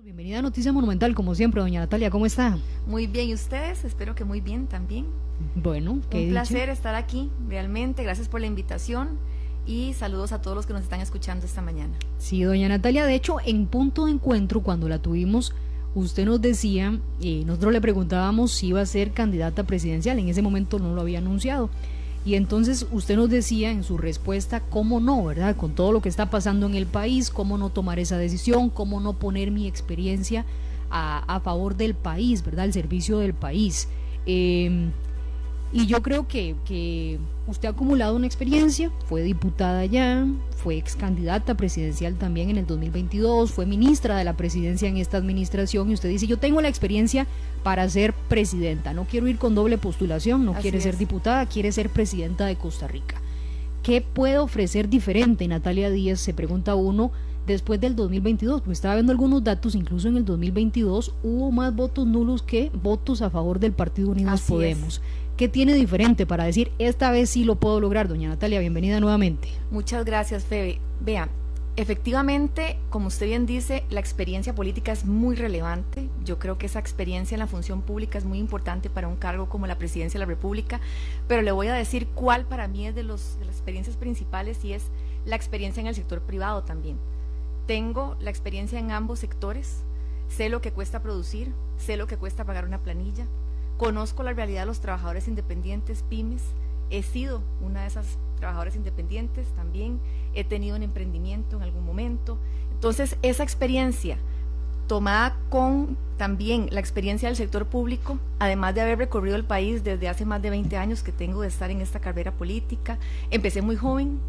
Bienvenida a Noticia Monumental, como siempre, doña Natalia, ¿cómo está? Muy bien, ¿y ustedes? Espero que muy bien también. Bueno, un placer estar aquí, realmente, gracias por la invitación y saludos a todos los que nos están escuchando esta mañana. Sí, doña Natalia, de hecho, en Punto de Encuentro, cuando la tuvimos, usted nos decía, nosotros le preguntábamos si iba a ser candidata presidencial, en ese momento no lo había anunciado, y entonces usted nos decía en su respuesta, cómo no, ¿verdad? Con todo lo que está pasando en el país, cómo no tomar esa decisión, cómo no poner mi experiencia a favor del país, ¿verdad? Al servicio del país. Y yo creo que usted ha acumulado una experiencia, fue diputada ya, fue ex candidata presidencial también en el 2022, fue ministra de la presidencia en esta administración, y usted dice, yo tengo la experiencia para ser presidenta, no quiero ir con doble postulación, no quiere ser diputada, quiere ser presidenta de Costa Rica. ¿Qué puede ofrecer diferente Natalia Díaz? Se pregunta uno, después del 2022, pues estaba viendo algunos datos, incluso en el 2022 hubo más votos nulos que votos a favor del Partido Unidos Podemos. ¿Qué tiene diferente para decir, esta vez sí lo puedo lograr? Doña Natalia, bienvenida nuevamente. Muchas gracias, Febe. Vea, efectivamente, como usted bien dice, la experiencia política es muy relevante. Yo creo que esa experiencia en la función pública es muy importante para un cargo como la presidencia de la República, pero le voy a decir cuál para mí es de las experiencias principales, y es la experiencia en el sector privado también. Tengo la experiencia en ambos sectores, sé lo que cuesta producir, sé lo que cuesta pagar una planilla, conozco la realidad de los trabajadores independientes, pymes, he sido una de esas trabajadoras independientes también, he tenido un emprendimiento en algún momento. Entonces, esa experiencia, tomada con también la experiencia del sector público, además de haber recorrido el país desde hace más de 20 años que tengo de estar en esta carrera política, empecé muy joven,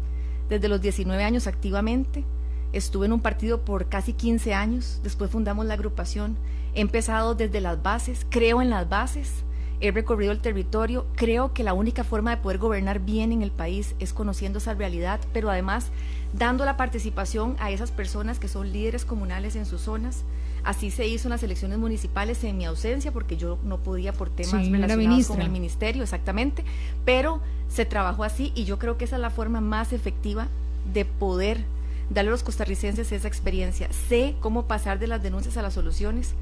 desde los 19 años activamente, estuve en un partido por casi 15 años, después fundamos la agrupación, he empezado desde las bases, creo en las bases, he recorrido el territorio, creo que la única forma de poder gobernar bien en el país es conociendo esa realidad, pero además dando la participación a esas personas que son líderes comunales en sus zonas. Así se hizo en las elecciones municipales en mi ausencia, porque yo no podía por temas relacionados con el ministerio, exactamente, pero se trabajó así, y yo creo que esa es la forma más efectiva de poder darle a los costarricenses esa experiencia. Sé cómo pasar de las denuncias a las soluciones.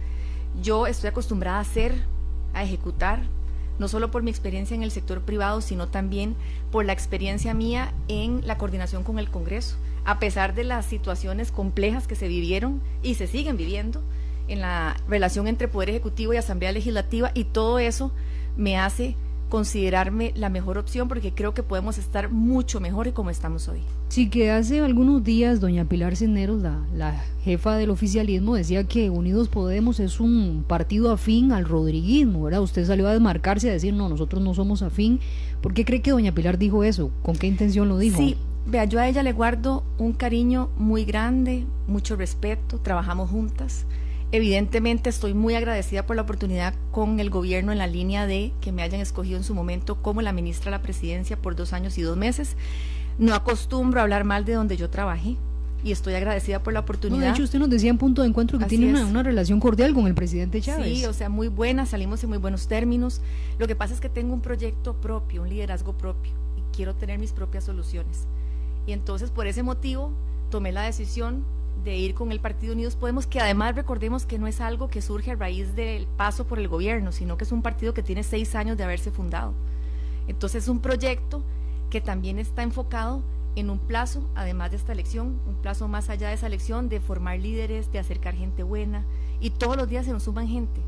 Yo estoy acostumbrada a hacer, a ejecutar, no solo por mi experiencia en el sector privado, sino también por la experiencia mía en la coordinación con el Congreso, a pesar de las situaciones complejas que se vivieron y se siguen viviendo en la relación entre Poder Ejecutivo y Asamblea Legislativa, y todo eso me hace considerarme la mejor opción, porque creo que podemos estar mucho mejor como estamos hoy. Sí, que hace algunos días doña Pilar Cisneros, la jefa del oficialismo, decía que Unidos Podemos es un partido afín al rodriguismo, ¿verdad? Usted salió a desmarcarse, a decir, no, nosotros no somos afín. ¿Por qué cree que doña Pilar dijo eso? ¿Con qué intención lo dijo? Sí, vea, yo a ella le guardo un cariño muy grande, mucho respeto, trabajamos juntas. Evidentemente estoy muy agradecida por la oportunidad con el gobierno en la línea de que me hayan escogido en su momento como la ministra de la presidencia por 2 años y 2 meses. No acostumbro a hablar mal de donde yo trabajé, y estoy agradecida por la oportunidad. No, de hecho, usted nos decía en Punto de Encuentro que tiene una relación cordial con el presidente Chávez. Sí, o sea, muy buena, salimos en muy buenos términos. Lo que pasa es que tengo un proyecto propio, un liderazgo propio, y quiero tener mis propias soluciones. Y entonces, por ese motivo, tomé la decisión de ir con el Partido Unidos Podemos, que además recordemos que no es algo que surge a raíz del paso por el gobierno, sino que es un partido que tiene 6 años de haberse fundado. Entonces es un proyecto que también está enfocado en un plazo, además de esta elección, un plazo más allá de esa elección, de formar líderes, de acercar gente buena, y todos los días se nos suman gente,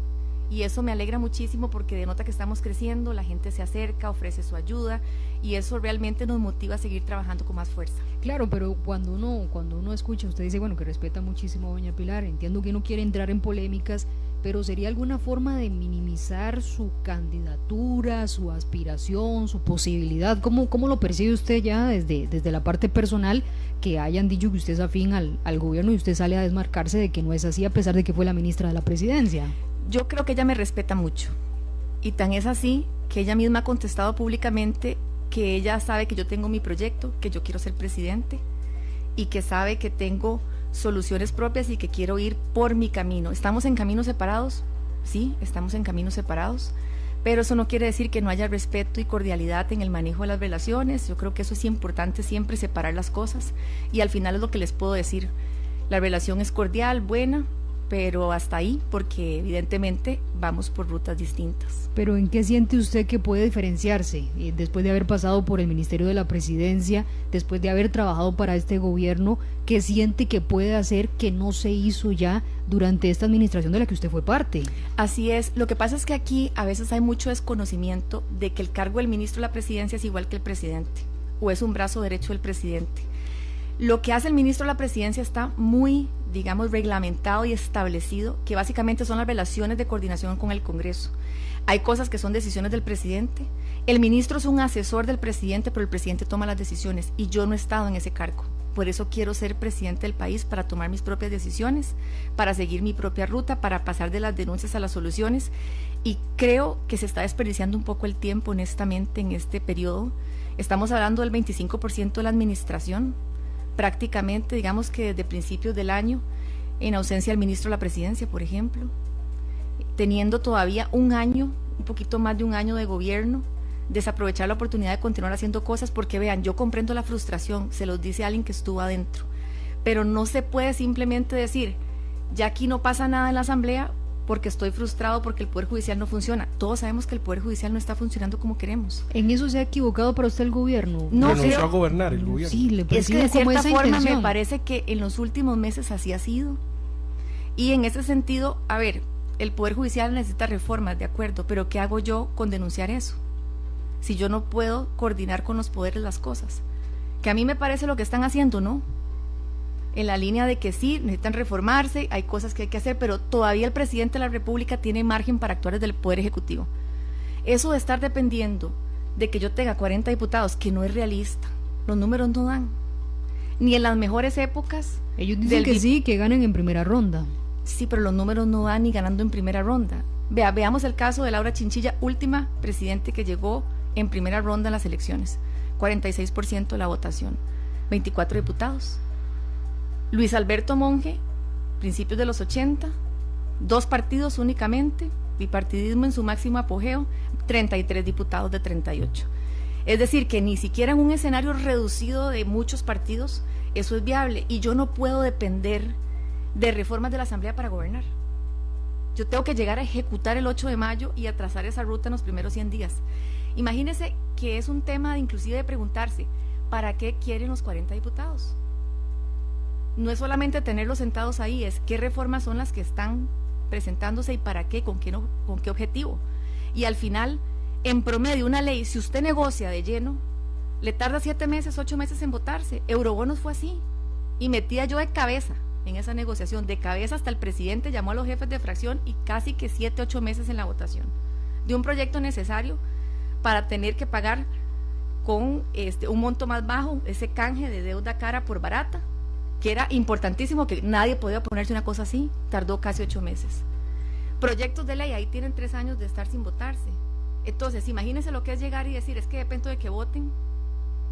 y eso me alegra muchísimo, porque denota que estamos creciendo, la gente se acerca, ofrece su ayuda, y eso realmente nos motiva a seguir trabajando con más fuerza. Claro, pero cuando uno escucha, usted dice, bueno, que respeta muchísimo a doña Pilar, entiendo que no quiere entrar en polémicas, pero ¿sería alguna forma de minimizar su candidatura, su aspiración, su posibilidad? ¿Cómo lo percibe usted ya desde la parte personal, que hayan dicho que usted es afín al gobierno y usted sale a desmarcarse de que no es así, a pesar de que fue la ministra de la presidencia? Yo creo que ella me respeta mucho, y tan es así que ella misma ha contestado públicamente que ella sabe que yo tengo mi proyecto, que yo quiero ser presidente, y que sabe que tengo soluciones propias y que quiero ir por mi camino. ¿Estamos en caminos separados? Sí, estamos en caminos separados, pero eso no quiere decir que no haya respeto y cordialidad en el manejo de las relaciones. Yo creo que eso es importante, siempre separar las cosas, y al final es lo que les puedo decir. La relación es cordial, buena, pero hasta ahí, porque evidentemente vamos por rutas distintas. Pero ¿en qué siente usted que puede diferenciarse después de haber pasado por el Ministerio de la Presidencia, después de haber trabajado para este gobierno? ¿Qué siente que puede hacer que no se hizo ya durante esta administración de la que usted fue parte? Así es, lo que pasa es que aquí a veces hay mucho desconocimiento de que el cargo del ministro de la Presidencia es igual que el presidente, o es un brazo derecho del presidente. Lo que hace el ministro de la Presidencia está muy, digamos, reglamentado y establecido, que básicamente son las relaciones de coordinación con el Congreso. Hay cosas que son decisiones del presidente. El ministro es un asesor del presidente, pero el presidente toma las decisiones y yo no he estado en ese cargo. Por eso quiero ser presidente del país, para tomar mis propias decisiones, para seguir mi propia ruta, para pasar de las denuncias a las soluciones. Y creo que se está desperdiciando un poco el tiempo, honestamente, en este periodo. Estamos hablando del 25% de la administración, prácticamente, digamos que desde principios del año, en ausencia del ministro de la Presidencia, por ejemplo, teniendo todavía un año, un poquito más de un año de gobierno, desaprovechar la oportunidad de continuar haciendo cosas, porque vean, yo comprendo la frustración, se los dice alguien que estuvo adentro, pero no se puede simplemente decir, ya aquí no pasa nada en la Asamblea porque estoy frustrado porque el Poder Judicial no funciona. Todos sabemos que el Poder Judicial no está funcionando como queremos. ¿En eso se ha equivocado para usted el gobierno? No, renunció a gobernar el gobierno. Sí, es que de cierta forma me parece que en los últimos meses así ha sido. Y en ese sentido, a ver, el Poder Judicial necesita reformas, de acuerdo, pero ¿qué hago yo con denunciar eso? Si yo no puedo coordinar con los poderes las cosas. Que a mí me parece lo que están haciendo, ¿no? En la línea de que sí, necesitan reformarse, hay cosas que hay que hacer, pero todavía el presidente de la República tiene margen para actuar desde el Poder Ejecutivo. Eso de estar dependiendo de que yo tenga 40 diputados, que no es realista, los números no dan. Ni en las mejores épocas. Ellos dicen que sí, que ganan en primera ronda. Sí, pero los números no dan ni ganando en primera ronda. Veamos el caso de Laura Chinchilla, última presidente que llegó en primera ronda en las elecciones. 46% de la votación, 24 diputados. Luis Alberto Monge, principios de los 80, 2 partidos únicamente, bipartidismo en su máximo apogeo, 33 diputados de 38. Es decir, que ni siquiera en un escenario reducido de muchos partidos eso es viable, y yo no puedo depender de reformas de la Asamblea para gobernar. Yo tengo que llegar a ejecutar el 8 de mayo y a trazar esa ruta en los primeros 100 días. Imagínense que es un tema de, inclusive de preguntarse, ¿para qué quieren los 40 diputados? No es solamente tenerlos sentados ahí, es qué reformas son las que están presentándose y para qué, con qué objetivo. Y al final, en promedio, una ley, si usted negocia de lleno, le tarda 7 meses, 8 meses en votarse. Eurobonos fue así, y metía yo de cabeza en esa negociación, de cabeza hasta el presidente llamó a los jefes de fracción y casi que 7, 8 meses en la votación de un proyecto necesario para tener que pagar con un monto más bajo ese canje de deuda cara por barata, que era importantísimo, que nadie podía oponerse a una cosa así. Tardó casi 8 meses. Proyectos de ley, ahí tienen 3 años de estar sin votarse. Entonces, imagínense lo que es llegar y decir, es que dependo de que voten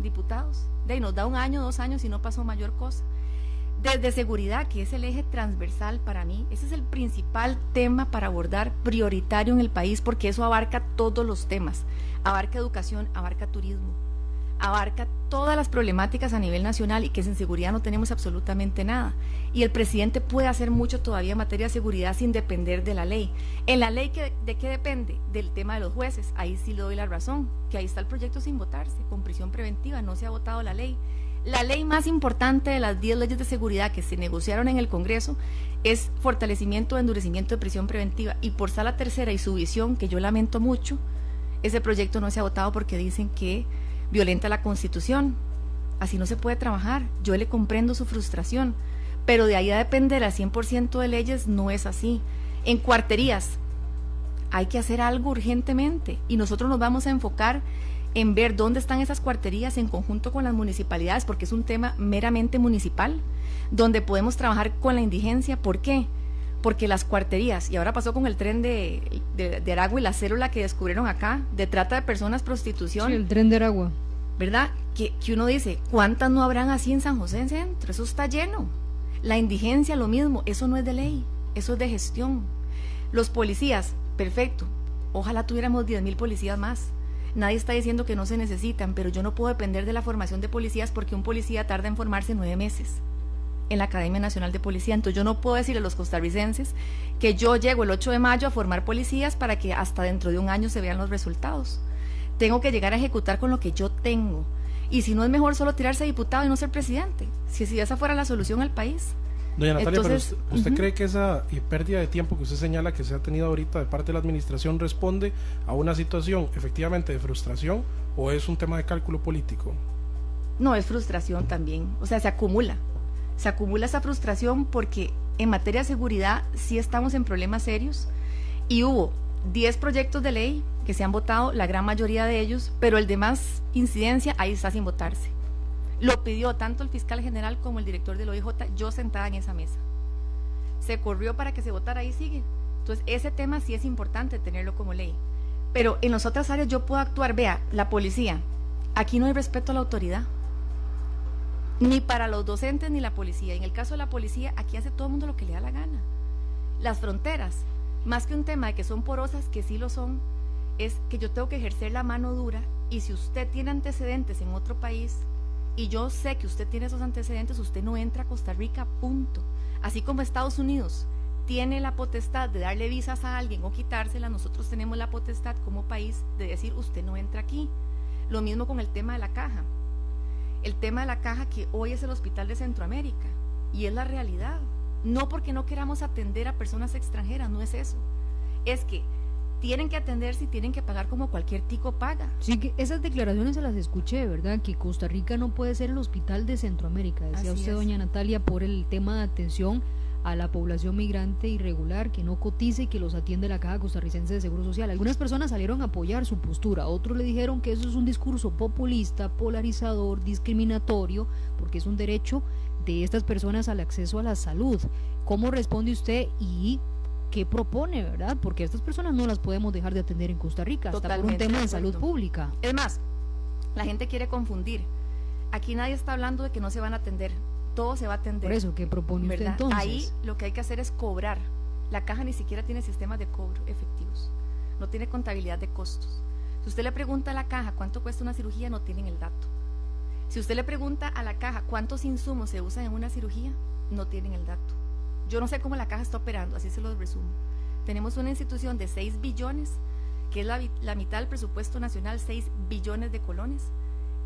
diputados. De ahí nos da 1 año, 2 años y no pasó mayor cosa. Desde seguridad, que es el eje transversal para mí, ese es el principal tema para abordar, prioritario en el país, porque eso abarca todos los temas. Abarca educación, abarca turismo, abarca todas las problemáticas a nivel nacional, y que sin seguridad no tenemos absolutamente nada. Y el presidente puede hacer mucho todavía en materia de seguridad sin depender de la ley. En la ley, ¿de qué depende? Del tema de los jueces. Ahí sí le doy la razón, que ahí está el proyecto sin votarse, con prisión preventiva, no se ha votado la ley. La ley más importante de las 10 leyes de seguridad que se negociaron en el Congreso es fortalecimiento o endurecimiento de prisión preventiva, y por Sala Tercera y su visión, que yo lamento mucho, ese proyecto no se ha votado porque dicen que violenta la Constitución. Así no se puede trabajar. Yo le comprendo su frustración, pero de ahí a depender al 100% de leyes no es así. En cuarterías hay que hacer algo urgentemente, y nosotros nos vamos a enfocar en ver dónde están esas cuarterías en conjunto con las municipalidades, porque es un tema meramente municipal, donde podemos trabajar con la indigencia. ¿Por qué? Porque las cuarterías, y ahora pasó con el tren de Aragua y la célula que descubrieron acá, de trata de personas, prostitución. Sí, el tren de Aragua. ¿Verdad? Que uno dice, ¿cuántas no habrán así en San José en Centro? Eso está lleno. La indigencia, lo mismo, eso no es de ley, eso es de gestión. Los policías, perfecto, ojalá tuviéramos 10,000 policías más. Nadie está diciendo que no se necesitan, pero yo no puedo depender de la formación de policías, porque un policía tarda en formarse 9 meses. en la Academia Nacional de Policía. Entonces yo no puedo decirle a los costarricenses que yo llego el 8 de mayo a formar policías para que hasta dentro de un año se vean los resultados. Tengo que llegar a ejecutar con lo que yo tengo. Y si no, es mejor solo tirarse a diputado y no ser presidente, si esa fuera la solución al país. Doña Natalia, entonces, pero ¿usted cree que esa pérdida de tiempo que usted señala que se ha tenido ahorita de parte de la administración responde a una situación efectivamente de frustración o es un tema de cálculo político? No, es frustración también, o sea, se acumula esa frustración porque en materia de seguridad sí estamos en problemas serios y hubo 10 proyectos de ley que se han votado, la gran mayoría de ellos, pero el de más incidencia ahí está sin votarse. Lo pidió tanto el fiscal general como el director del OIJ, yo sentada en esa mesa. Se corrió para que se votara, ahí sigue. Entonces ese tema sí es importante tenerlo como ley. Pero en las otras áreas yo puedo actuar, vea, la policía, aquí no hay respeto a la autoridad, ni para los docentes ni la policía. En el caso de la policía, aquí hace todo el mundo lo que le da la gana. Las fronteras, más que un tema de que son porosas, que sí lo son, es que yo tengo que ejercer la mano dura y si usted tiene antecedentes en otro país y yo sé que usted tiene esos antecedentes, usted no entra a Costa Rica, punto. Así como Estados Unidos tiene la potestad de darle visas a alguien o quitárselas, nosotros tenemos la potestad como país de decir usted no entra aquí. Lo mismo con el tema de la caja. El tema de la caja que hoy es el Hospital de Centroamérica y es la realidad. No porque no queramos atender a personas extranjeras, no es eso. Es que tienen que atenderse y tienen que pagar como cualquier tico paga. Sí, que esas declaraciones se las escuché, ¿verdad? Que Costa Rica no puede ser el Hospital de Centroamérica, decía Así usted, es. doña Natalia, por el tema de atención a la población migrante irregular, que no cotiza y que los atiende la Caja Costarricense de Seguro Social. Algunas personas salieron a apoyar su postura, otros le dijeron que eso es un discurso populista, polarizador, discriminatorio, porque es un derecho de estas personas al acceso a la salud. ¿Cómo responde usted y qué propone, verdad? Porque a estas personas no las podemos dejar de atender en Costa Rica, hasta por un Totalmente tema de de salud acuerdo. pública. Es más, la gente quiere confundir. Aquí nadie está hablando de que no se van a atender, todo se va a atender. Por eso, ¿qué propone usted ¿verdad? entonces? Ahí lo que hay que hacer es cobrar. La caja ni siquiera tiene sistemas de cobro efectivos, no tiene contabilidad de costos. Si usted le pregunta a la caja cuánto cuesta una cirugía, no tienen el dato. Si usted le pregunta a la caja cuántos insumos se usan en una cirugía, no tienen el dato. Yo no sé cómo la caja está operando, así se lo resumo. Tenemos una institución de 6 billones, que es la mitad del presupuesto nacional, 6 billones de colones,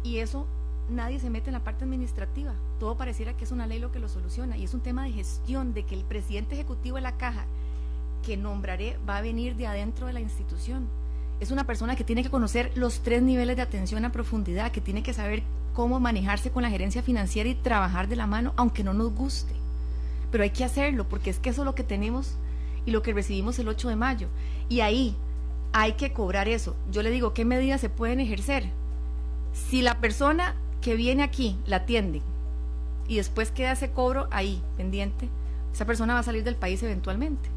y eso nadie se mete en la parte administrativa. Todo pareciera que es una ley lo que lo soluciona, y es un tema de gestión, de que el presidente ejecutivo de la caja, que nombraré, va a venir de adentro de la institución. Es una persona que tiene que conocer los 3 niveles de atención a profundidad, que tiene que saber cómo manejarse con la gerencia financiera y trabajar de la mano, aunque no nos guste. Pero hay que hacerlo, porque es que eso es lo que tenemos y lo que recibimos el 8 de mayo. Y ahí hay que cobrar eso. Yo le digo, ¿qué medidas se pueden ejercer? Si la persona que viene aquí la atiende y después queda ese cobro ahí pendiente, esa persona va a salir del país eventualmente.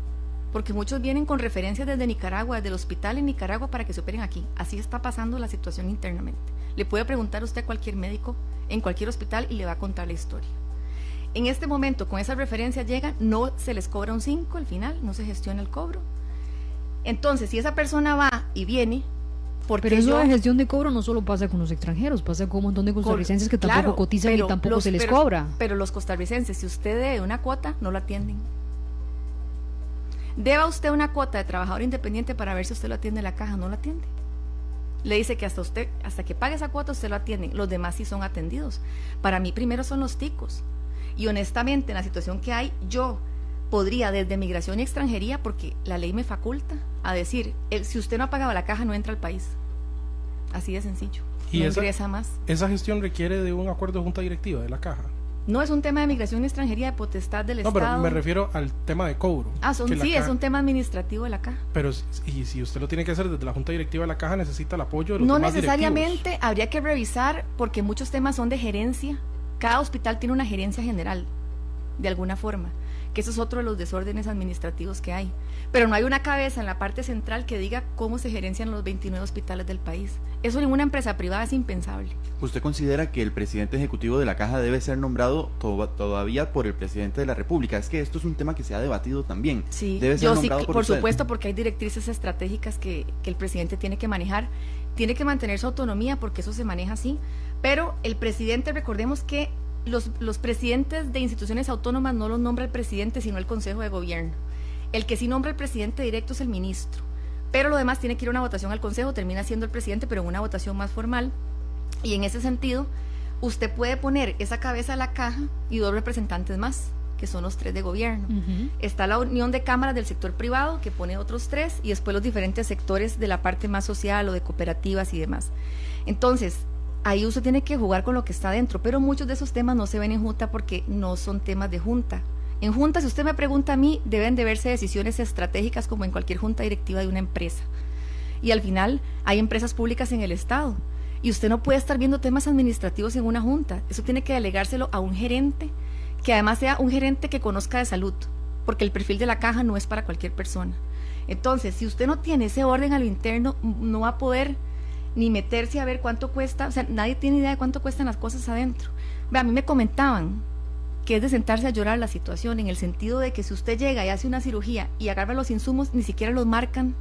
Porque muchos vienen con referencias desde Nicaragua, desde el hospital en Nicaragua para que se operen aquí. Así está pasando la situación internamente. Le puede preguntar usted a cualquier médico en cualquier hospital y le va a contar la historia. En este momento, con esas referencias llegan, no se les cobra un 5 al final, no se gestiona el cobro. Entonces, si esa persona va y viene, porque pero eso de gestión de cobro no solo pasa con los extranjeros, pasa con un montón de costarricenses que tampoco claro, cotizan y tampoco se les cobra. Pero los costarricenses, si usted debe una cuota, no lo atienden. Deba usted una cuota de trabajador independiente para ver si usted lo atiende la caja, no lo atiende. Le dice que hasta que pague esa cuota usted lo atienden, los demás sí son atendidos. Para mí primero son los ticos. Y honestamente, en la situación que hay, yo podría desde Migración y Extranjería, porque la ley me faculta, a decir, si usted no ha pagado la caja, no entra al país. Así de sencillo. ¿Y no ingresa más. ¿Esa gestión requiere de un acuerdo de junta directiva de la caja? No es un tema de Migración y Extranjería, de potestad del Estado. No, pero me refiero al tema de cobro. Es un tema administrativo de la caja. Pero y si usted lo tiene que hacer desde la junta directiva de la caja, necesita el apoyo de los No demás necesariamente, directivos. habría que revisar, porque muchos temas son de gerencia. Cada hospital tiene una gerencia general, de alguna forma, que eso es otro de los desórdenes administrativos que hay. Pero no hay una cabeza en la parte central que diga cómo se gerencian los 29 hospitales del país. Eso en una empresa privada es impensable. ¿Usted considera que el presidente ejecutivo de la Caja debe ser nombrado todavía por el presidente de la República? Es que esto es un tema que se ha debatido también. Sí, debe ser nombrado por supuesto, porque hay directrices estratégicas que el presidente tiene que manejar. Tiene que mantener su autonomía porque eso se maneja así. Pero el presidente, recordemos que los presidentes de instituciones autónomas no los nombra el presidente, sino el Consejo de Gobierno. El que sí nombra el presidente directo es el ministro, pero lo demás tiene que ir a una votación al Consejo, termina siendo el presidente, pero en una votación más formal. Y en ese sentido, usted puede poner esa cabeza a la caja y 2 representantes más, que son los 3 de gobierno. Está la unión de cámaras del sector privado, que pone otros 3, y después los diferentes sectores de la parte más social o de cooperativas y demás. Entonces, ahí usted tiene que jugar con lo que está dentro, pero muchos de esos temas no se ven en junta porque no son temas de junta. En junta, si usted me pregunta a mí, deben de verse decisiones estratégicas como en cualquier junta directiva de una empresa. Y al final, hay empresas públicas en el Estado, y usted no puede estar viendo temas administrativos en una junta. Eso tiene que delegárselo a un gerente, que además sea un gerente que conozca de salud, porque el perfil de la caja no es para cualquier persona. Entonces, si usted no tiene ese orden a lo interno, no va a poder ni meterse a ver cuánto cuesta, o sea, nadie tiene idea de cuánto cuestan las cosas adentro. A mí me comentaban que es de sentarse a llorar la situación, en el sentido de que si usted llega y hace una cirugía y agarra los insumos, ni siquiera los marcan,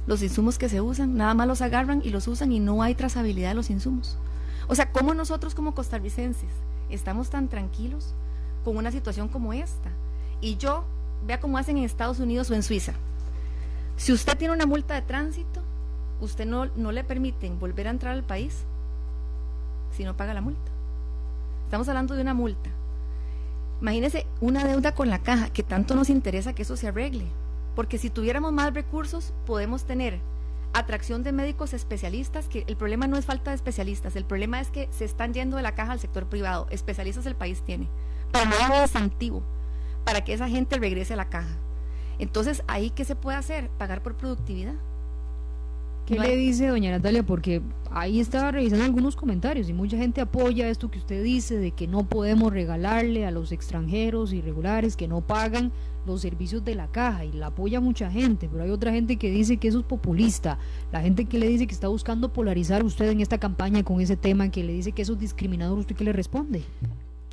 los insumos que se usan, nada más los agarran y los usan y no hay trazabilidad de los insumos. O sea, ¿cómo nosotros como costarricenses estamos tan tranquilos con una situación como esta? Y vea cómo hacen en Estados Unidos o en Suiza. Si usted tiene una multa de tránsito, usted no le permiten volver a entrar al país si no paga la multa. Estamos hablando de una multa. Imagínese una deuda con la caja, que tanto nos interesa que eso se arregle, porque si tuviéramos más recursos podemos tener atracción de médicos especialistas, que el problema no es falta de especialistas, el problema es que se están yendo de la caja al sector privado. Especialistas el país tiene, pero no hay incentivo para que esa gente regrese a la caja. Entonces, ¿ahí qué se puede hacer? Pagar por productividad. ¿Qué le dice doña Natalia? Porque ahí estaba revisando algunos comentarios y mucha gente apoya esto que usted dice, de que no podemos regalarle a los extranjeros irregulares que no pagan los servicios de la caja, y la apoya mucha gente, pero hay otra gente que dice que eso es populista, la gente que le dice que está buscando polarizar usted en esta campaña con ese tema, que le dice que eso es discriminador. ¿Usted qué le responde?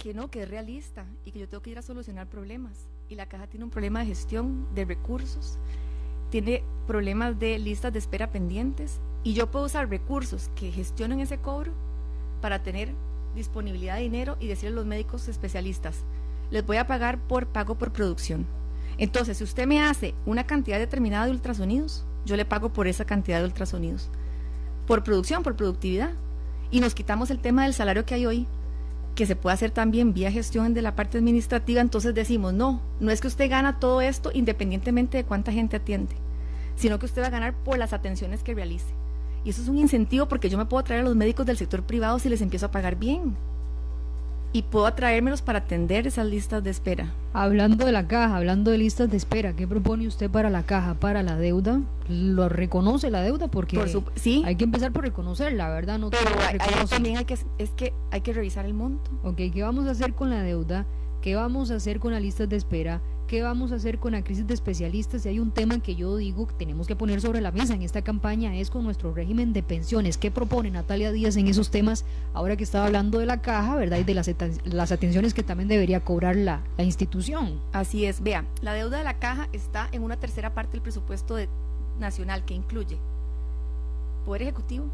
Que no, que es realista y que yo tengo que ir a solucionar problemas, y la caja tiene un problema de gestión de recursos, tiene problemas de listas de espera pendientes, y yo puedo usar recursos que gestionen ese cobro para tener disponibilidad de dinero y decirle a los médicos especialistas, les voy a pagar por pago por producción. Entonces, si usted me hace una cantidad determinada de ultrasonidos, yo le pago por esa cantidad de ultrasonidos, por producción, por productividad, y nos quitamos el tema del salario que hay hoy, que se puede hacer también vía gestión de la parte administrativa. Entonces decimos, no es que usted gana todo esto independientemente de cuánta gente atiende, sino que usted va a ganar por las atenciones que realice. Y eso es un incentivo, porque yo me puedo traer a los médicos del sector privado si les empiezo a pagar bien, y puedo atraérmelos para atender esas listas de espera. Hablando de la caja, hablando de listas de espera, ¿qué propone usted para la caja, para la deuda? ¿Lo reconoce la deuda? Porque sí, hay que empezar por reconocerla, ¿verdad? No, pero también hay que revisar el monto. Ok, ¿qué vamos a hacer con la deuda? ¿Qué vamos a hacer con las listas de espera? ¿Qué vamos a hacer con la crisis de especialistas? Y hay un tema que yo digo que tenemos que poner sobre la mesa en esta campaña, es con nuestro régimen de pensiones. ¿Qué propone Natalia Díaz en esos temas, ahora que estaba hablando de la caja, verdad, y de las atenciones que también debería cobrar la institución? Así es, vea, la deuda de la caja está en una tercera parte del presupuesto nacional, que incluye Poder Ejecutivo,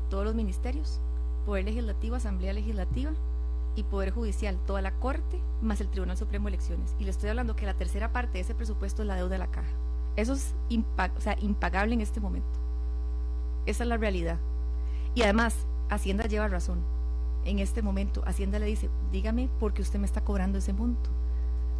todos los ministerios, Poder Legislativo, Asamblea Legislativa, y Poder Judicial, toda la Corte, más el Tribunal Supremo de Elecciones. Y le estoy hablando que la tercera parte de ese presupuesto es la deuda de la caja. Eso es impagable en este momento. Esa es la realidad. Y además, Hacienda lleva razón. En este momento, Hacienda le dice, dígame por qué usted me está cobrando ese monto.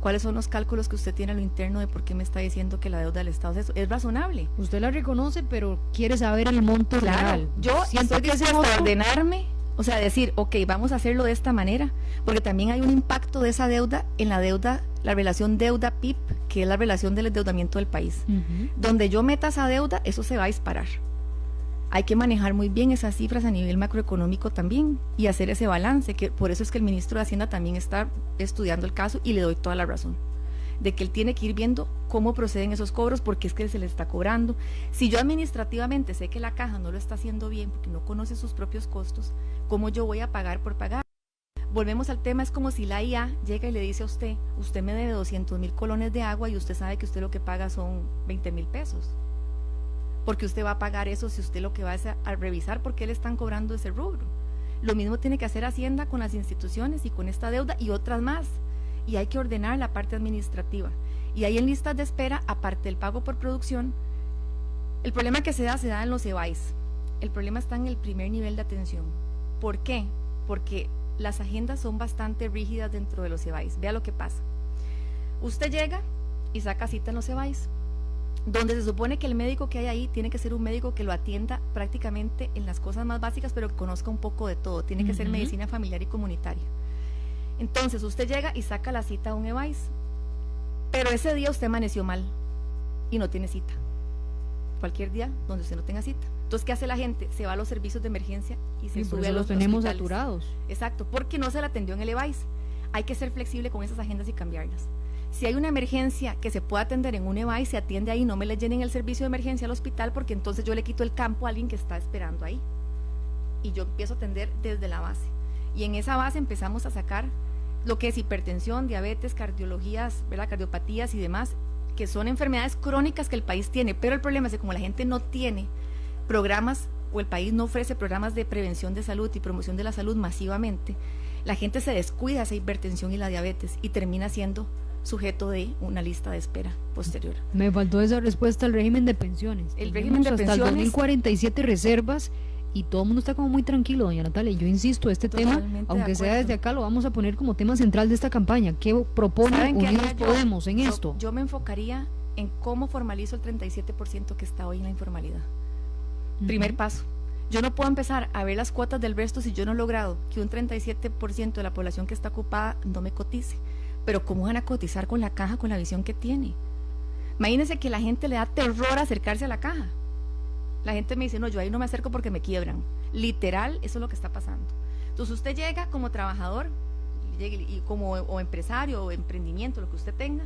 ¿Cuáles son los cálculos que usted tiene a lo interno de por qué me está diciendo que la deuda del Estado es razonable? Usted la reconoce, pero quiere saber el monto real. Yo estoy dispuesta a ordenarme. O sea, decir, ok, vamos a hacerlo de esta manera, porque también hay un impacto de esa deuda en la relación deuda-PIB, que es la relación del endeudamiento del país. Donde yo meta esa deuda, eso se va a disparar. Hay que manejar muy bien esas cifras a nivel macroeconómico también, y hacer ese balance, que por eso es que el ministro de Hacienda también está estudiando el caso, y le doy toda la razón, de que él tiene que ir viendo cómo proceden esos cobros, porque es que se le está cobrando. Si yo administrativamente sé que la caja no lo está haciendo bien, porque no conoce sus propios costos, ¿cómo yo voy a pagar por pagar? Volvemos al tema, es como si la IA llega y le dice a usted me debe 200,000 colones de agua, y usted sabe que usted lo que paga son 20,000 pesos. Porque usted va a pagar eso si usted lo que va es a revisar por qué le están cobrando ese rubro. Lo mismo tiene que hacer Hacienda con las instituciones y con esta deuda y otras más. Y hay que ordenar la parte administrativa. Y ahí en listas de espera, aparte del pago por producción, el problema que se da en los EBAIS. El problema está en el primer nivel de atención. ¿Por qué? Porque las agendas son bastante rígidas dentro de los EBAIS. Vea lo que pasa. Usted llega y saca cita en los EBAIS, donde se supone que el médico que hay ahí tiene que ser un médico que lo atienda prácticamente en las cosas más básicas, pero que conozca un poco de todo. Tiene que ser medicina familiar y comunitaria. Entonces usted llega y saca la cita a un EBAIS, pero ese día usted amaneció mal y no tiene cita. Cualquier día donde usted no tenga cita. Entonces, ¿qué hace la gente? Se va a los servicios de emergencia y se sube a los tenemos hospitales. Saturados. Exacto, porque no se la atendió en el EBAIS. Hay que ser flexible con esas agendas y cambiarlas. Si hay una emergencia que se pueda atender en un EBAIS, se atiende ahí, no me le llenen el servicio de emergencia al hospital, porque entonces yo le quito el campo a alguien que está esperando ahí. Y yo empiezo a atender desde la base. Y en esa base empezamos a sacar lo que es hipertensión, diabetes, cardiologías, ¿verdad? Cardiopatías y demás, que son enfermedades crónicas que el país tiene, pero el problema es que como la gente no tiene programas, o el país no ofrece programas de prevención de salud y promoción de la salud masivamente, la gente se descuida esa hipertensión y la diabetes y termina siendo sujeto de una lista de espera posterior. Me faltó esa respuesta al régimen de pensiones. El régimen de pensiones, hasta el 2047 reservas y todo el mundo está como muy tranquilo, doña Natalia. Y yo insisto, este tema, aunque sea desde acá, lo vamos a poner como tema central de esta campaña. ¿Qué propone Unidos Podemos en esto? Yo me enfocaría en cómo formalizo el 37% que está hoy en la informalidad. Primer paso. Yo no puedo empezar a ver las cuotas del resto si yo no he logrado que un 37% de la población que está ocupada no me cotice. Pero ¿cómo van a cotizar con la caja con la visión que tiene? Imagínense que la gente le da terror acercarse a la caja. La gente me dice, no, yo ahí no me acerco porque me quiebran. Literal, eso es lo que está pasando. Entonces usted llega como trabajador, y o empresario o emprendimiento, lo que usted tenga.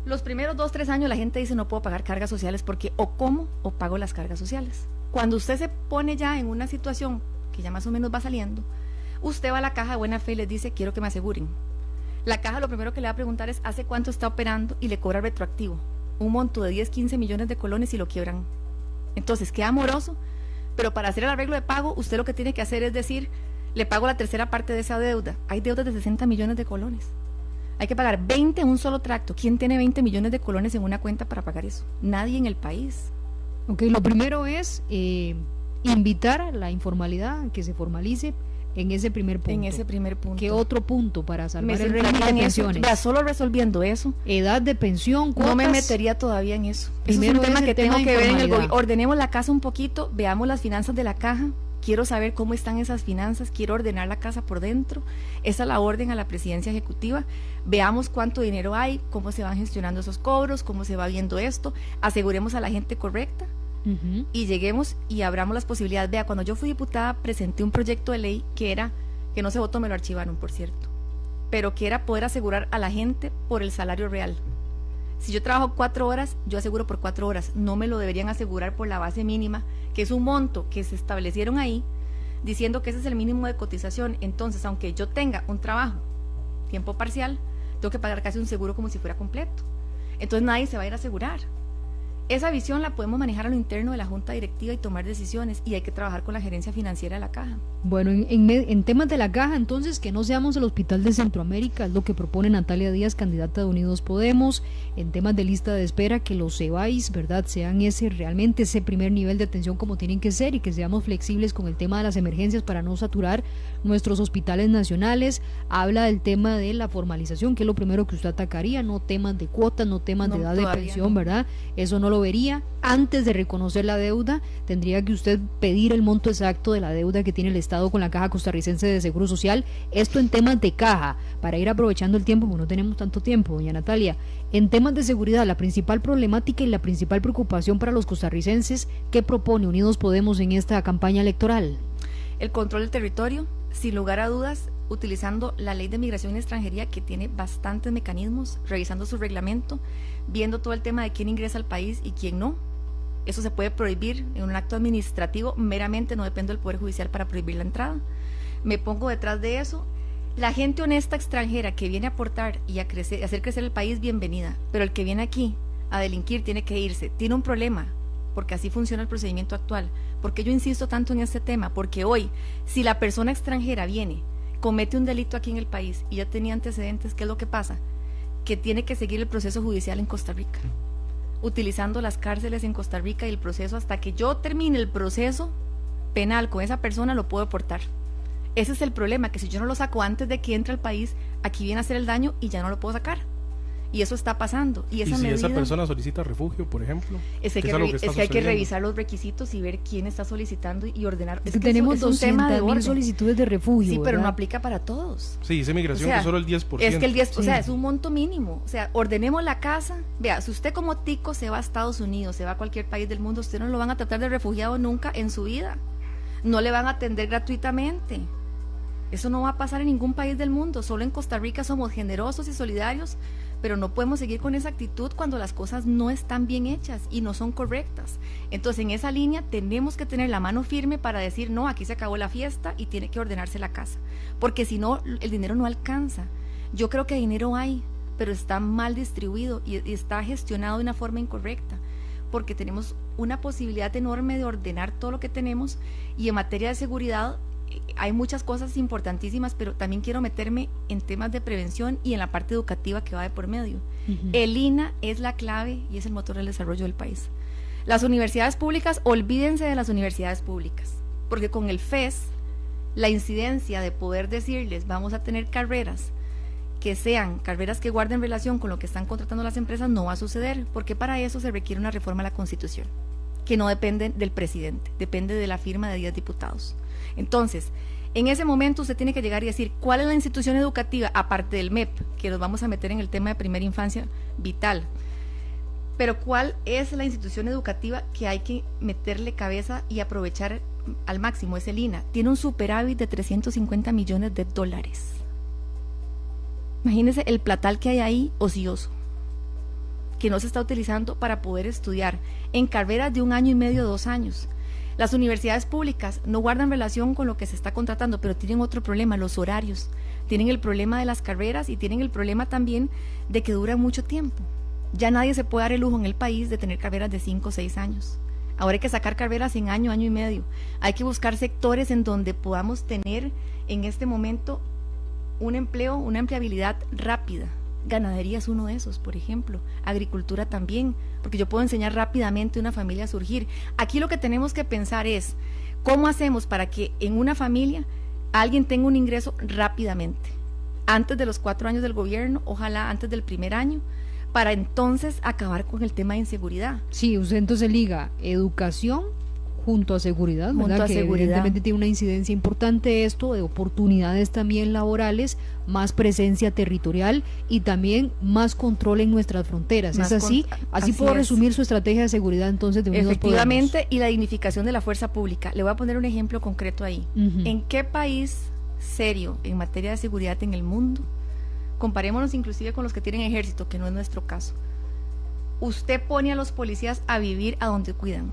Los primeros 2-3 años la gente dice, no puedo pagar cargas sociales porque o como o pago las cargas sociales. Cuando usted se pone ya en una situación que ya más o menos va saliendo, usted va a la caja de buena fe y les dice, quiero que me aseguren. La caja lo primero que le va a preguntar es, ¿hace cuánto está operando? Y le cobra retroactivo, un monto de 10-15 millones de colones y lo quiebran. Entonces queda moroso, pero para hacer el arreglo de pago, usted lo que tiene que hacer es decir, le pago la tercera parte de esa deuda. Hay deudas de 60 millones de colones. Hay que pagar 20 en un solo tracto. ¿Quién tiene 20 millones de colones en una cuenta para pagar eso? Nadie en el país. Ok, lo primero es invitar a la informalidad a que se formalice en ese primer punto. En ese primer punto. ¿Qué otro punto para salvar el régimen de pensiones? Ya solo resolviendo eso. Edad de pensión, cuotas. No me metería todavía en eso. Primero es un tema que tengo que ver en el gobierno. Ordenemos la casa un poquito, veamos las finanzas de la caja. Quiero saber cómo están esas finanzas, quiero ordenar la casa por dentro. Esa es la orden a la presidencia ejecutiva. Veamos cuánto dinero hay, cómo se van gestionando esos cobros, cómo se va viendo esto. Aseguremos a la gente correcta. Y lleguemos y abramos las posibilidades. Vea, cuando yo fui diputada presenté un proyecto de ley que no se votó, me lo archivaron, por cierto, pero que era poder asegurar a la gente por el salario real. Si yo trabajo 4 horas, yo aseguro por 4 horas, no me lo deberían asegurar por la base mínima, que es un monto que se establecieron ahí, diciendo que ese es el mínimo de cotización. Entonces, aunque yo tenga un trabajo tiempo parcial, tengo que pagar casi un seguro como si fuera completo. Entonces nadie se va a ir a asegurar. Esa visión la podemos manejar a lo interno de la junta directiva y tomar decisiones, y hay que trabajar con la gerencia financiera de la caja. Bueno, en temas de la caja, entonces, que no seamos el Hospital de Centroamérica, es lo que propone Natalia Díaz, candidata de Unidos Podemos. En temas de lista de espera, que los EBAIS, ¿verdad?, sean realmente ese primer nivel de atención como tienen que ser, y que seamos flexibles con el tema de las emergencias para no saturar nuestros hospitales nacionales. Habla del tema de la formalización, que es lo primero que usted atacaría, no temas de cuotas, no temas de edad de pensión, ¿verdad? Eso no lo vería. Antes de reconocer la deuda, tendría que usted pedir el monto exacto de la deuda que tiene el Estado con la Caja Costarricense de Seguro Social. Esto en temas de caja, para ir aprovechando el tiempo, porque no tenemos tanto tiempo, doña Natalia. En temas de seguridad, la principal problemática y la principal preocupación para los costarricenses, ¿qué propone Unidos Podemos en esta campaña electoral? El control del territorio, sin lugar a dudas, utilizando la ley de migración y extranjería, que tiene bastantes mecanismos, revisando su reglamento, viendo todo el tema de quién ingresa al país y quién no. Eso se puede prohibir en un acto administrativo, meramente, no depende del Poder Judicial para prohibir la entrada. Me pongo detrás de eso. La gente honesta extranjera que viene a aportar y a hacer crecer el país, bienvenida, pero el que viene aquí a delinquir tiene que irse. Tiene un problema, porque así funciona el procedimiento actual. ¿Por qué yo insisto tanto en este tema? Porque hoy, si la persona extranjera viene, comete un delito aquí en el país y ya tenía antecedentes, ¿qué es lo que pasa? Que tiene que seguir el proceso judicial en Costa Rica, utilizando las cárceles en Costa Rica y el proceso hasta que yo termine el proceso penal con esa persona, lo puedo deportar. Ese es el problema, que si yo no lo saco antes de que entre al país, aquí viene a hacer el daño y ya no lo puedo sacar. Y eso está pasando. Y esa medida, esa persona solicita refugio, por ejemplo, es que hay que revisar los requisitos y ver quién está solicitando y ordenar. Es que tenemos 200.000 solicitudes de refugio. Sí, pero ¿verdad? no aplica para todos. Sí, dice migración, o sea, que solo el 10%. Es que el 10%, o sea, es un monto mínimo. O sea, ordenemos la casa. Vea, si usted como tico se va a Estados Unidos, se va a cualquier país del mundo, usted no lo van a tratar de refugiado nunca en su vida. No le van a atender gratuitamente. Eso no va a pasar en ningún país del mundo. Solo en Costa Rica somos generosos y solidarios, pero no podemos seguir con esa actitud cuando las cosas no están bien hechas y no son correctas. Entonces, en esa línea tenemos que tener la mano firme para decir, no, aquí se acabó la fiesta y tiene que ordenarse la casa, porque si no, el dinero no alcanza. Yo creo que dinero hay, pero está mal distribuido y está gestionado de una forma incorrecta, porque tenemos una posibilidad enorme de ordenar todo lo que tenemos, y en materia de seguridad hay muchas cosas importantísimas, pero también quiero meterme en temas de prevención y en la parte educativa que va de por medio. El INAH es la clave y es el motor del desarrollo del país. Las universidades públicas, olvídense de las universidades públicas, porque con el FES, la incidencia de poder decirles, vamos a tener carreras que sean carreras que guarden relación con lo que están contratando las empresas, no va a suceder, porque para eso se requiere una reforma a la Constitución, que no depende del presidente, depende de la firma de 10 diputados. Entonces, en ese momento usted tiene que llegar y decir, ¿cuál es la institución educativa, aparte del MEP, que nos vamos a meter en el tema de primera infancia vital? Pero ¿cuál es la institución educativa que hay que meterle cabeza y aprovechar al máximo? Es el INAH. Tiene un superávit de $350 millones. Imagínense el platal que hay ahí ocioso, que no se está utilizando para poder estudiar en carreras de 1 año y medio, 2 años. Las universidades públicas no guardan relación con lo que se está contratando, pero tienen otro problema, los horarios. Tienen el problema de las carreras y tienen el problema también de que duran mucho tiempo. Ya nadie se puede dar el lujo en el país de tener carreras de 5 o 6 años. Ahora hay que sacar carreras en año, año y medio. Hay que buscar sectores en donde podamos tener en este momento un empleo, una empleabilidad rápida. Ganadería es uno de esos, por ejemplo. Agricultura también, porque yo puedo enseñar rápidamente a una familia a surgir. Aquí lo que tenemos que pensar es, ¿cómo hacemos para que en una familia alguien tenga un ingreso rápidamente? Antes de los 4 años del gobierno, ojalá antes del primer año, para entonces acabar con el tema de inseguridad. Sí, usted entonces liga educación junto a seguridad, ¿verdad? Junto a que seguridad. Evidentemente tiene una incidencia importante esto, de oportunidades también laborales, más presencia territorial y también más control en nuestras fronteras. ¿Es así? Así puedo resumir su estrategia de seguridad entonces de Unidos Efectivamente, Podemos. y la dignificación de la fuerza pública. Le voy a poner un ejemplo concreto ahí. ¿En qué país serio en materia de seguridad en el mundo, comparémonos inclusive con los que tienen ejército, que no es nuestro caso, usted pone a los policías a vivir a donde cuidan?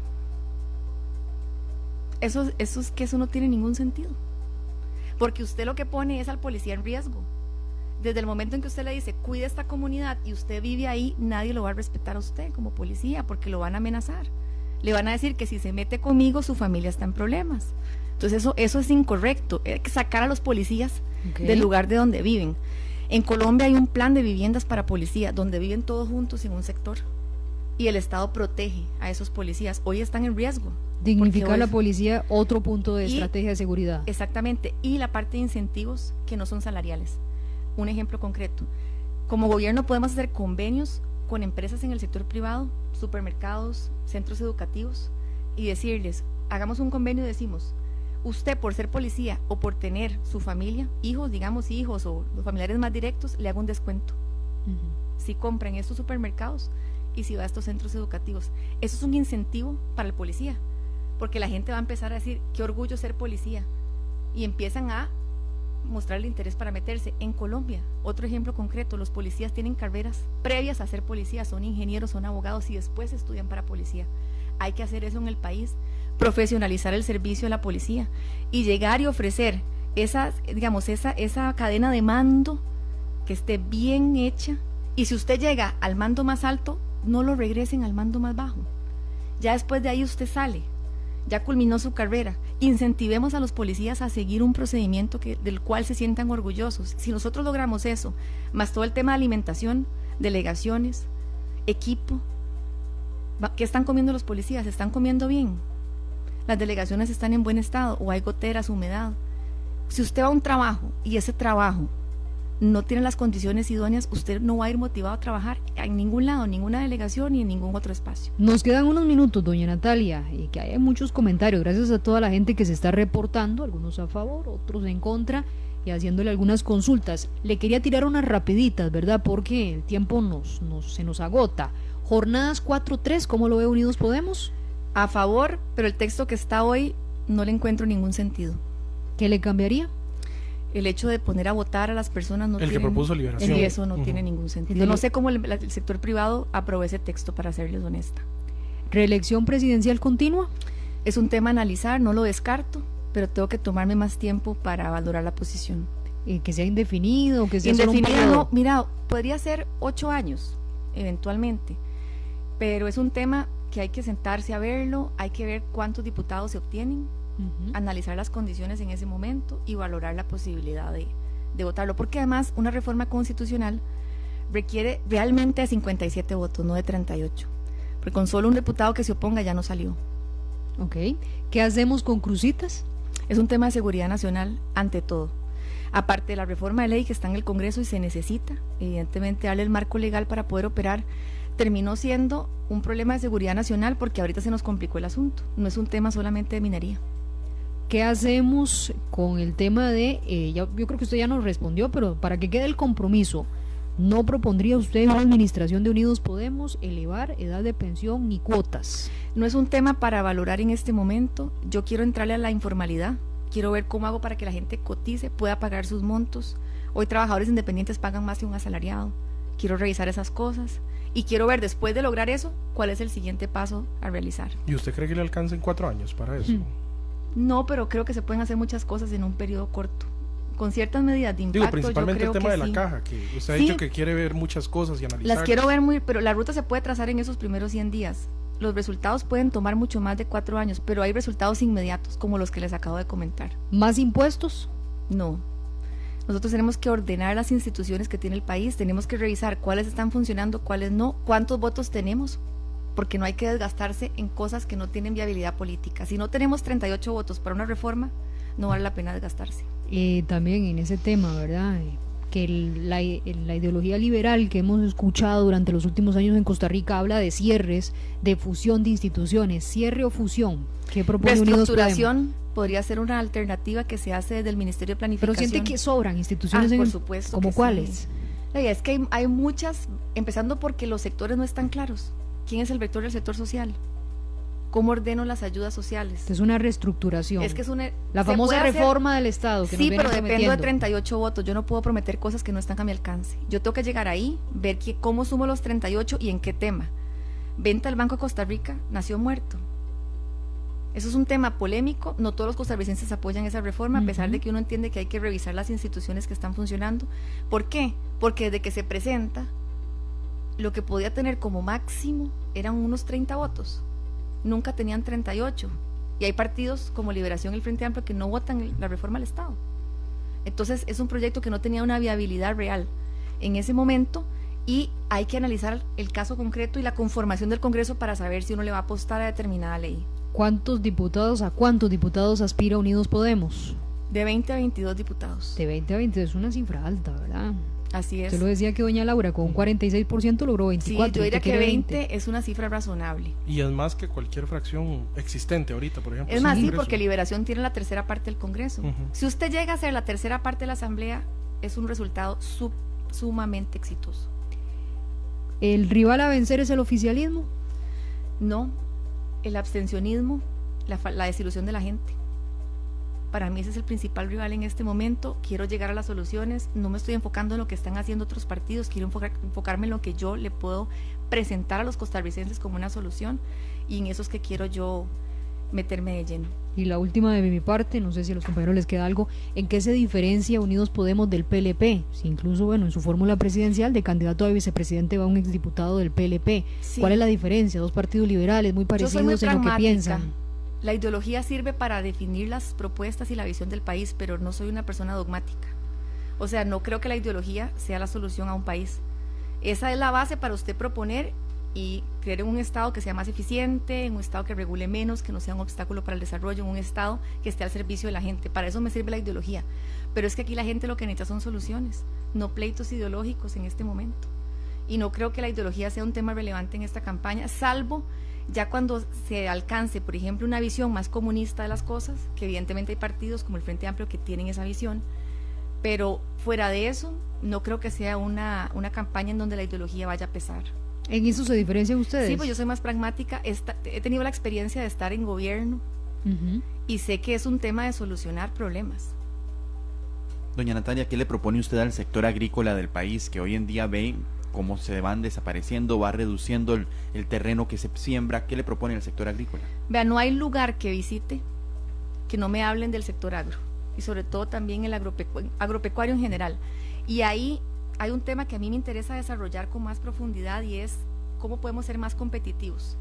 Eso es que eso no tiene ningún sentido, porque usted lo que pone es al policía en riesgo. Desde el momento en que usted le dice, cuide esta comunidad, y usted vive ahí, nadie lo va a respetar a usted como policía, porque lo van a amenazar. Le van a decir que si se mete conmigo, su familia está en problemas. Entonces eso es incorrecto. Hay que sacar a los policías del lugar de donde viven. En Colombia hay un plan de viviendas para policía, donde viven todos juntos en un sector, y el Estado protege a esos policías. Hoy están en riesgo. Dignificar a la policía, otro punto de estrategia de seguridad. Exactamente, y la parte de incentivos que no son salariales. Un ejemplo concreto, como gobierno podemos hacer convenios con empresas en el sector privado, supermercados, centros educativos, y decirles, hagamos un convenio y decimos, usted por ser policía o por tener su familia, hijos o los familiares más directos, le hago un descuento. Si compra en estos supermercados y si va a estos centros educativos. Eso es un incentivo para el policía, porque la gente va a empezar a decir, qué orgullo ser policía, y empiezan a mostrar el interés para meterse. En Colombia, otro ejemplo concreto, los policías tienen carreras previas a ser policías, son ingenieros, son abogados y después estudian para policía. Hay que hacer eso en el país, profesionalizar el servicio de la policía y llegar y ofrecer esa cadena de mando que esté bien hecha, y si usted llega al mando más alto, no lo regresen al mando más bajo. Ya después de ahí usted sale, ya culminó su carrera. Incentivemos a los policías a seguir un procedimiento del cual se sientan orgullosos. Si nosotros logramos eso, más todo el tema de alimentación, delegaciones, equipo, ¿qué están comiendo los policías? ¿Están comiendo bien? ¿Las delegaciones están en buen estado o hay goteras, humedad? Si usted va a un trabajo y ese trabajo no tiene las condiciones idóneas, usted no va a ir motivado a trabajar en ningún lado, en ninguna delegación ni en ningún otro espacio. Nos quedan unos minutos, doña Natalia, y que hay muchos comentarios, gracias a toda la gente que se está reportando, algunos a favor, otros en contra, y haciéndole algunas consultas. Le quería tirar unas rapiditas, ¿verdad? Porque el tiempo se nos agota. Jornadas 4-3, ¿cómo lo ve Unidos Podemos? A favor, pero el texto que está hoy no le encuentro ningún sentido. ¿Qué le cambiaría? El hecho de poner a votar a las personas no el que propuso Liberación. Y eso no tiene ningún sentido. No sé cómo el sector privado aprobó ese texto, para serles honesta. ¿Reelección presidencial continua? Es un tema a analizar, no lo descarto, pero tengo que tomarme más tiempo para valorar la posición. Que sea indefinido, que sea indefinido, no, mira, podría ser 8 años, eventualmente, pero es un tema que hay que sentarse a verlo, hay que ver cuántos diputados se obtienen, analizar las condiciones en ese momento y valorar la posibilidad de votarlo, porque además una reforma constitucional requiere realmente de 57 votos, no de 38, porque con solo un diputado que se oponga ya no salió. Ok, ¿qué hacemos con crucitas? Es un tema de seguridad nacional ante todo, aparte de la reforma de ley que está en el Congreso y se necesita evidentemente darle el marco legal para poder operar. Terminó siendo un problema de seguridad nacional porque ahorita se nos complicó el asunto, no es un tema solamente de minería. ¿Qué hacemos con el tema de, yo creo que usted ya nos respondió, pero para que quede el compromiso, ¿no propondría usted en una administración de Unidos Podemos elevar edad de pensión ni cuotas? No es un tema para valorar en este momento, yo quiero entrarle a la informalidad, quiero ver cómo hago para que la gente cotice, pueda pagar sus montos. Hoy trabajadores independientes pagan más que un asalariado, quiero revisar esas cosas. Y quiero ver, después de lograr eso, cuál es el siguiente paso a realizar. ¿Y usted cree que le alcancen 4 años para eso? No, pero creo que se pueden hacer muchas cosas en un periodo corto, con ciertas medidas de impacto. Digo, principalmente yo creo el tema de la sí. caja, que usted ha dicho que quiere ver muchas cosas y analizar. Las quiero ver pero la ruta se puede trazar en esos primeros 100 días. Los resultados pueden tomar mucho más de 4 años, pero hay resultados inmediatos, como los que les acabo de comentar. ¿Más impuestos? No. Nosotros tenemos que ordenar las instituciones que tiene el país, tenemos que revisar cuáles están funcionando, cuáles no, cuántos votos tenemos, porque no hay que desgastarse en cosas que no tienen viabilidad política. Si no tenemos 38 votos para una reforma, no vale la pena desgastarse. También en ese tema, ¿verdad? Que la ideología liberal que hemos escuchado durante los últimos años en Costa Rica habla de cierres, de fusión de instituciones, cierre o fusión. ¿Qué propone Unidos Podemos? Reestructuración podría ser una alternativa que se hace desde el Ministerio de Planificación. Pero siente que sobran instituciones por supuesto. ¿Como cuáles? Sí. Es que hay muchas, empezando porque los sectores no están claros. ¿Quién es el vector del sector social? ¿Cómo ordeno las ayudas sociales? Es una reestructuración. Es que es la famosa reforma del Estado que sí, nos pero dependo de 38 votos. Yo no puedo prometer cosas que no están a mi alcance. Yo tengo que llegar ahí, ver cómo sumo los 38 y en qué tema. Venta del Banco de Costa Rica nació muerto. Eso es un tema polémico, no todos los costarricenses apoyan esa reforma, a pesar de que uno entiende que hay que revisar las instituciones que están funcionando. ¿Por qué? Porque desde que se presenta, lo que podía tener como máximo eran unos 30 votos, nunca tenían 38, y hay partidos como Liberación y el Frente Amplio que no votan la reforma al Estado. Entonces es un proyecto que no tenía una viabilidad real en ese momento, y hay que analizar el caso concreto y la conformación del Congreso para saber si uno le va a apostar a determinada ley. ¿A cuántos diputados aspira Unidos Podemos? De 20 a 22 diputados. De 20 a 22 es una cifra alta, ¿verdad? Así es. Usted lo decía que doña Laura con un 46% logró 24. Sí, yo diría que 20 es una cifra razonable. Y es más que cualquier fracción existente ahorita, por ejemplo. Es más, sí, porque Liberación tiene la tercera parte del Congreso. Si usted llega a ser la tercera parte de la Asamblea, es un resultado sumamente exitoso. ¿El rival a vencer es el oficialismo? No, el abstencionismo, la desilusión de la gente. Para mí ese es el principal rival en este momento. Quiero llegar a las soluciones, no me estoy enfocando en lo que están haciendo otros partidos, quiero enfocarme en lo que yo le puedo presentar a los costarricenses como una solución, y en eso es que quiero yo meterme de lleno. Y la última de mi parte, no sé si a los compañeros les queda algo, ¿en qué se diferencia Unidos Podemos del PLP? Si incluso, bueno, en su fórmula presidencial de candidato a vicepresidente va un exdiputado del PLP. Sí. ¿Cuál es la diferencia? Dos partidos liberales muy parecidos en lo que piensan. La ideología sirve para definir las propuestas y la visión del país, pero no soy una persona dogmática. O sea, no creo que la ideología sea la solución a un país. Esa es la base para usted proponer y crear un Estado que sea más eficiente, un Estado que regule menos, que no sea un obstáculo para el desarrollo, un Estado que esté al servicio de la gente. Para eso me sirve la ideología. Pero es que aquí la gente lo que necesita son soluciones, no pleitos ideológicos en este momento. Y no creo que la ideología sea un tema relevante en esta campaña, salvo ya cuando se alcance, por ejemplo, una visión más comunista de las cosas, que evidentemente hay partidos como el Frente Amplio que tienen esa visión, pero fuera de eso, no creo que sea una campaña en donde la ideología vaya a pesar. ¿En eso se diferencian ustedes? Sí, pues yo soy más pragmática, he tenido la experiencia de estar en gobierno y sé que es un tema de solucionar problemas. Doña Natalia, ¿qué le propone usted al sector agrícola del país que hoy en día ve cómo se van desapareciendo, va reduciendo el terreno que se siembra? ¿Qué le propone al sector agrícola? Vea, no hay lugar que visite que no me hablen del sector agro, y sobre todo también el agropecuario en general. Y ahí hay un tema que a mí me interesa desarrollar con más profundidad y es cómo podemos ser más competitivos.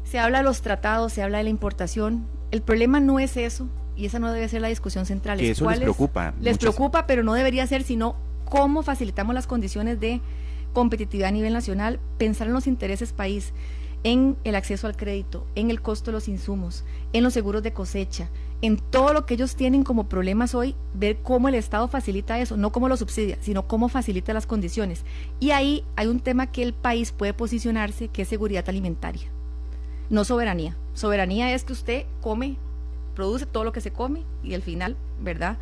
Se habla de los tratados, se habla de la importación. El problema no es eso, y esa no debe ser la discusión central. Que eso les preocupa. Les preocupa, pero no debería ser, sino cómo facilitamos las condiciones de competitividad a nivel nacional, pensar en los intereses país, en el acceso al crédito, en el costo de los insumos, en los seguros de cosecha, en todo lo que ellos tienen como problemas hoy, ver cómo el Estado facilita eso, no cómo lo subsidia, sino cómo facilita las condiciones. Y ahí hay un tema que el país puede posicionarse, que es seguridad alimentaria, no soberanía. Soberanía es que usted come, produce todo lo que se come y al final, ¿verdad?,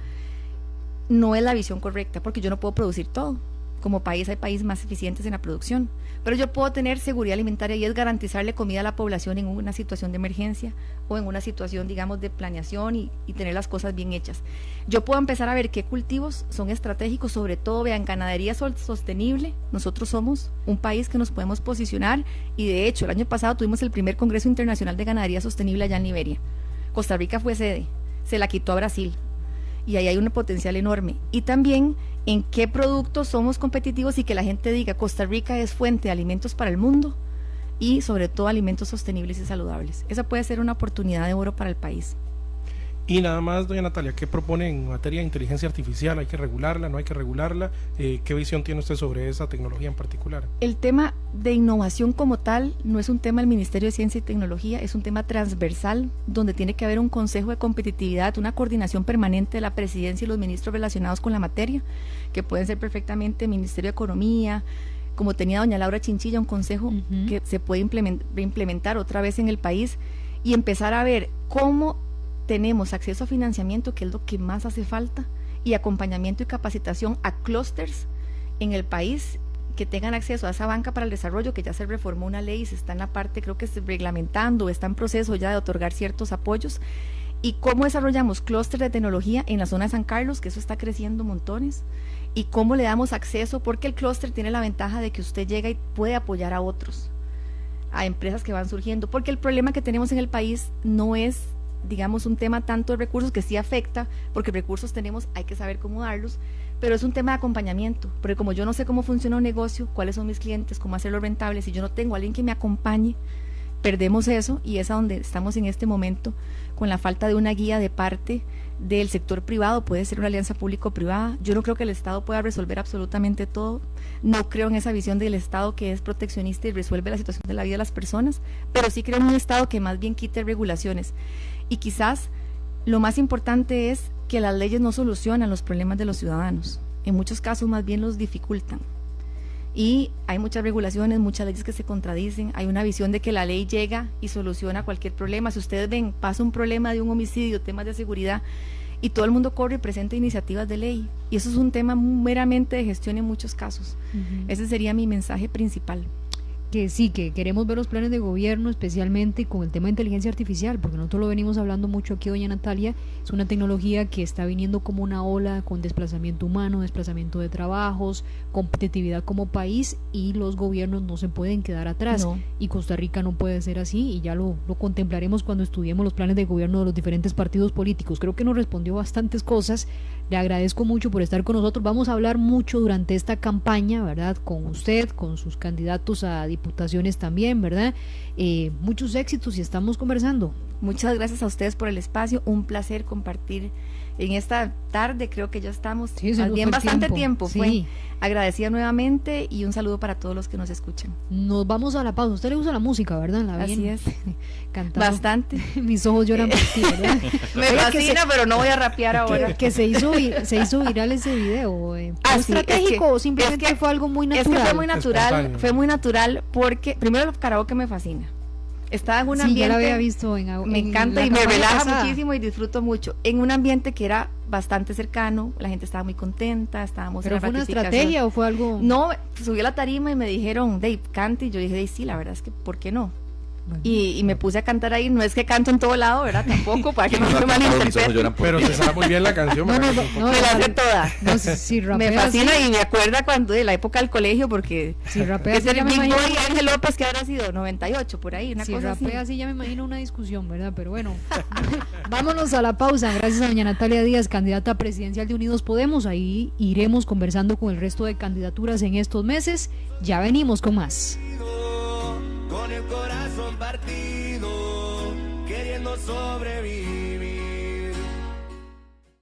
no es la visión correcta, porque yo no puedo producir todo. Como país hay países más eficientes en la producción, pero yo puedo tener seguridad alimentaria y es garantizarle comida a la población en una situación de emergencia o en una situación, digamos, de planeación y tener las cosas bien hechas. Yo puedo empezar a ver qué cultivos son estratégicos, sobre todo, vean, ganadería sostenible. Nosotros somos un país que nos podemos posicionar y de hecho el año pasado tuvimos el primer Congreso Internacional de Ganadería Sostenible allá en Liberia. Costa Rica fue sede, se la quitó a Brasil. Y ahí hay un potencial enorme. Y también en qué productos somos competitivos y que la gente diga, Costa Rica es fuente de alimentos para el mundo y sobre todo alimentos sostenibles y saludables. Esa puede ser una oportunidad de oro para el país. Y nada más, doña Natalia, ¿qué propone en materia de inteligencia artificial? ¿Hay que regularla? ¿No hay que regularla? ¿Qué visión tiene usted sobre esa tecnología en particular? El tema de innovación como tal no es un tema del Ministerio de Ciencia y Tecnología, es un tema transversal donde tiene que haber un consejo de competitividad, una coordinación permanente de la presidencia y los ministros relacionados con la materia, que pueden ser perfectamente el Ministerio de Economía, como tenía doña Laura Chinchilla, un consejo que se puede implementar otra vez en el país y empezar a ver cómo tenemos acceso a financiamiento, que es lo que más hace falta, y acompañamiento y capacitación a clústeres en el país que tengan acceso a esa banca para el desarrollo, que ya se reformó una ley y se está en la parte, creo que reglamentando, está en proceso ya de otorgar ciertos apoyos, y cómo desarrollamos clústeres de tecnología en la zona de San Carlos, que eso está creciendo montones, y cómo le damos acceso, porque el clúster tiene la ventaja de que usted llega y puede apoyar a otros, a empresas que van surgiendo, porque el problema que tenemos en el país no es, digamos, un tema tanto de recursos, que sí afecta, porque recursos tenemos, hay que saber cómo darlos, pero es un tema de acompañamiento, porque como yo no sé cómo funciona un negocio, cuáles son mis clientes, cómo hacerlo rentable, si yo no tengo a alguien que me acompañe, perdemos eso, y es a donde estamos en este momento, con la falta de una guía de parte del sector privado. Puede ser una alianza público-privada. Yo no creo que el Estado pueda resolver absolutamente todo, no creo en esa visión del Estado que es proteccionista y resuelve la situación de la vida de las personas, pero sí creo en un Estado que más bien quite regulaciones. Y quizás lo más importante es que las leyes no solucionan los problemas de los ciudadanos, en muchos casos más bien los dificultan. Y hay muchas regulaciones, muchas leyes que se contradicen, hay una visión de que la ley llega y soluciona cualquier problema. Si ustedes ven, pasa un problema de un homicidio, temas de seguridad, y todo el mundo corre y presenta iniciativas de ley, y eso es un tema meramente de gestión en muchos casos. Ese sería mi mensaje principal. que sí, que queremos ver los planes de gobierno, especialmente con el tema de inteligencia artificial, porque nosotros lo venimos hablando mucho aquí, doña Natalia. Es una tecnología que está viniendo como una ola con desplazamiento humano, desplazamiento de trabajos, competitividad como país, y los gobiernos no se pueden quedar atrás. No. Y Costa Rica no puede ser así, y ya lo contemplaremos cuando estudiemos los planes de gobierno de los diferentes partidos políticos. Creo que nos respondió bastantes cosas. Le agradezco mucho por estar con nosotros. Vamos a hablar mucho durante esta campaña, ¿verdad? Con usted, con sus candidatos a diputaciones también, ¿verdad? Muchos éxitos y estamos conversando. Muchas gracias a ustedes por el espacio, un placer compartir en esta tarde, creo que ya estamos bien bastante tiempo. Sí. Fue agradecida nuevamente y un saludo para todos los que nos escuchan. Nos vamos a la pausa. ¿Usted le gusta la música, verdad? Así es. Cantando. Bastante. Mis ojos lloran por ti, ¿verdad? Me fascina, pero no voy a rapear ahora. Que se hizo viral ese video. ¿Fue estratégico o simplemente fue algo muy natural? Es que fue muy natural porque primero el karaoke me fascina. Estaba en un ambiente, ya la había visto me encanta y me relaja muchísimo y disfruto mucho. En un ambiente que era bastante cercano, la gente estaba muy contenta, estábamos ¿Pero en la fue una ratificación. estrategia o fue algo...? No, subí a la tarima y me dijeron, Dave, cante, y yo dije, Dave, sí, la verdad es que, ¿por qué no? Bueno. Y me puse a cantar ahí, no es que canto en todo lado, ¿verdad? Tampoco, para que no se malinterpreten. Pero se sabe muy bien la canción. Me la sé toda. No, si me fascina y me acuerda cuando de la época del colegio, porque si rapea es el Big Boy y Ángel López, que habrá sido 98, por ahí, una cosa así. Si rapea así ya me imagino una discusión, ¿verdad? Pero bueno, vámonos a la pausa. Gracias a doña Natalia Díaz, candidata presidencial de Unidos Podemos. Ahí iremos conversando con el resto de candidaturas en estos meses. Ya venimos con más. Con el corazón partido, queriendo sobrevivir.